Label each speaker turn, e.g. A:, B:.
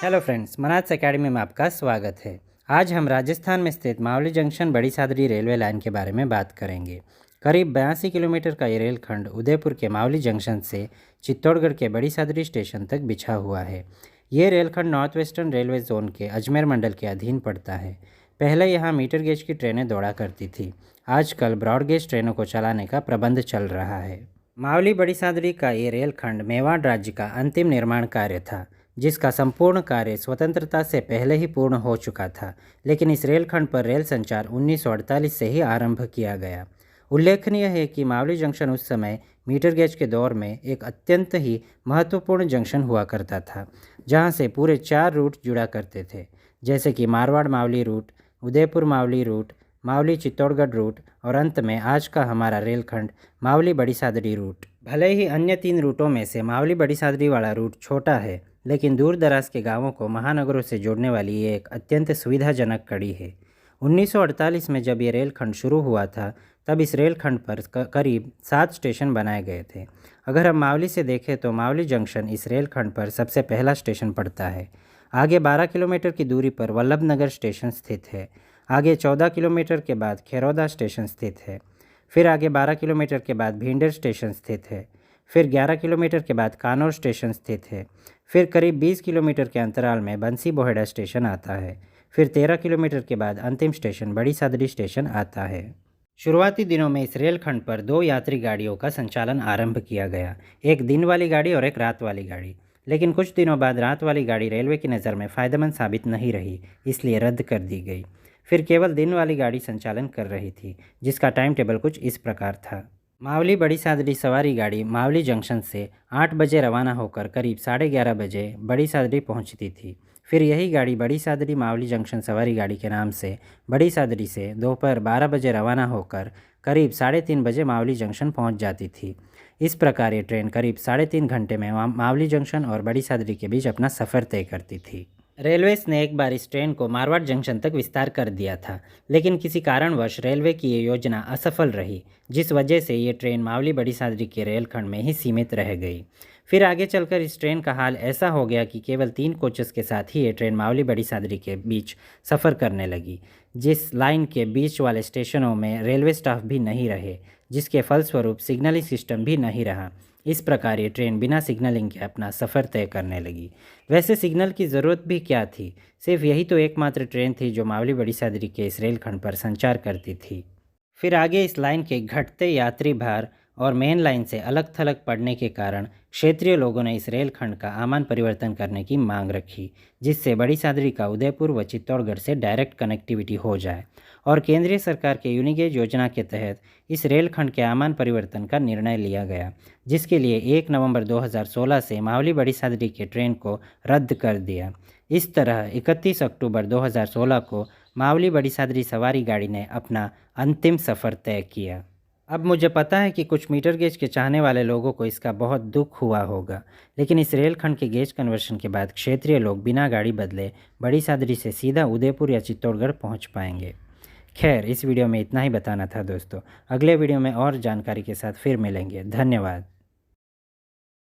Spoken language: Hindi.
A: हेलो फ्रेंड्स, मनाज एकेडमी में आपका स्वागत है। आज हम राजस्थान में स्थित मावली जंक्शन बड़ी सादरी रेलवे लाइन के बारे में बात करेंगे। करीब 82 किलोमीटर का ये रेलखंड उदयपुर के मावली जंक्शन से चित्तौड़गढ़ के बड़ी सादरी स्टेशन तक बिछा हुआ है। ये रेलखंड नॉर्थ वेस्टर्न रेलवे जोन के अजमेर मंडल के अधीन पड़ता है। पहले यहाँ मीटर गेज की ट्रेनें दौड़ा करती थी। आजकल ब्रॉड गेज ट्रेनों को चलाने का प्रबंध चल रहा है। मावली बड़ी सादरी का ये रेलखंड मेवाड़ राज्य का अंतिम निर्माण कार्य था, जिसका संपूर्ण कार्य स्वतंत्रता से पहले ही पूर्ण हो चुका था, लेकिन इस रेलखंड पर रेल संचार 1948 से ही आरंभ किया गया। उल्लेखनीय है कि मावली जंक्शन उस समय मीटर गेज के दौर में एक अत्यंत ही महत्वपूर्ण जंक्शन हुआ करता था, जहां से पूरे 4 रूट जुड़ा करते थे, जैसे कि Marwar Mavli route, Udaipur Mavli route, Mavli Chittorgarh route और अंत में आज का हमारा रेलखंड मावली बड़ी सादरी रूट। भले ही अन्य 3 रूटों में से मावली बड़ी सादरी वाला रूट छोटा है, लेकिन दूर दराज के गांवों को महानगरों से जोड़ने वाली ये एक अत्यंत सुविधाजनक कड़ी है। 1948 में जब ये रेलखंड शुरू हुआ था, तब इस रेलखंड पर करीब 7 स्टेशन बनाए गए थे। अगर हम मावली से देखें तो मावली जंक्शन इस रेलखंड पर सबसे पहला स्टेशन पड़ता है। आगे 12 किलोमीटर की दूरी पर वल्लभनगर स्टेशन स्थित है। आगे 14 किलोमीटर के बाद खेरौदा स्टेशन स्थित है। फिर आगे 12 किलोमीटर के बाद भींडर स्टेशन स्थित है। फिर 11 किलोमीटर के बाद कानौर स्टेशन स्थित है। फिर करीब 20 किलोमीटर के अंतराल में बंसी बोहेड़ा स्टेशन आता है। फिर 13 किलोमीटर के बाद अंतिम स्टेशन बड़ी सादरी स्टेशन आता है। शुरुआती दिनों में इस रेलखंड पर 2 यात्री गाड़ियों का संचालन आरंभ किया गया, एक दिन वाली गाड़ी और एक रात वाली गाड़ी। लेकिन कुछ दिनों बाद रात वाली गाड़ी रेलवे की नज़र में फ़ायदेमंद साबित नहीं रही, इसलिए रद्द कर दी गई। फिर केवल दिन वाली गाड़ी संचालन कर रही थी, जिसका टाइम टेबल कुछ इस प्रकार था। मावली बड़ी सादरी सवारी गाड़ी मावली जंक्शन से 8 बजे रवाना होकर करीब 11:30 बजे बड़ी सादरी पहुंचती थी। फिर यही गाड़ी बड़ी सादरी मावली जंक्शन सवारी गाड़ी के नाम से बड़ी सादरी से दोपहर 12 बजे रवाना होकर करीब 3:30 बजे मावली जंक्शन पहुंच जाती थी। इस प्रकार ये ट्रेन करीब 3.5 घंटे में मावली जंक्शन और बड़ी सादरी के बीच अपना सफ़र तय करती थी। रेलवेज ने एक बार इस ट्रेन को मारवाड़ जंक्शन तक विस्तार कर दिया था, लेकिन किसी कारणवश रेलवे की ये योजना असफल रही, जिस वजह से ये ट्रेन मावली बड़ी सादरी के रेलखंड में ही सीमित रह गई। फिर आगे चलकर इस ट्रेन का हाल ऐसा हो गया कि केवल 3 कोचेस के साथ ही ये ट्रेन मावली बड़ी सादरी के बीच सफ़र करने लगी। जिस लाइन के बीच वाले स्टेशनों में रेलवे स्टाफ भी नहीं रहे, जिसके फलस्वरूप सिग्नलिंग सिस्टम भी नहीं रहा। इस प्रकार ये ट्रेन बिना सिग्नलिंग के अपना सफ़र तय करने लगी। वैसे सिग्नल की ज़रूरत भी क्या थी, सिर्फ यही तो एकमात्र ट्रेन थी जो मावली बड़ी सादरी के इस रेलखंड पर संचार करती थी। फिर आगे इस लाइन के घटते यात्री भार और मेन लाइन से अलग थलग पड़ने के कारण क्षेत्रीय लोगों ने इस रेलखंड का आमान परिवर्तन करने की मांग रखी, जिससे बड़ी सादरी का उदयपुर व चित्तौड़गढ़ से डायरेक्ट कनेक्टिविटी हो जाए। और केंद्रीय सरकार के यूनिगेज योजना के तहत इस रेलखंड के आमान परिवर्तन का निर्णय लिया गया, जिसके लिए 1 नवंबर 2016 से मावली बड़ी सादरी के ट्रेन को रद्द कर दिया। इस तरह 31 अक्टूबर 2016 को मावली बड़ी सादरी सवारी गाड़ी ने अपना अंतिम सफ़र तय किया। अब मुझे पता है कि कुछ मीटर गेज के चाहने वाले लोगों को इसका बहुत दुख हुआ होगा, लेकिन इस रेलखंड के गेज कन्वर्शन के बाद क्षेत्रीय लोग बिना गाड़ी बदले बड़ी सादरी से सीधा उदयपुर या चित्तौड़गढ़ पहुंच पाएंगे। खैर, इस वीडियो में इतना ही बताना था दोस्तों। अगले वीडियो में और जानकारी के साथ फिर मिलेंगे। धन्यवाद।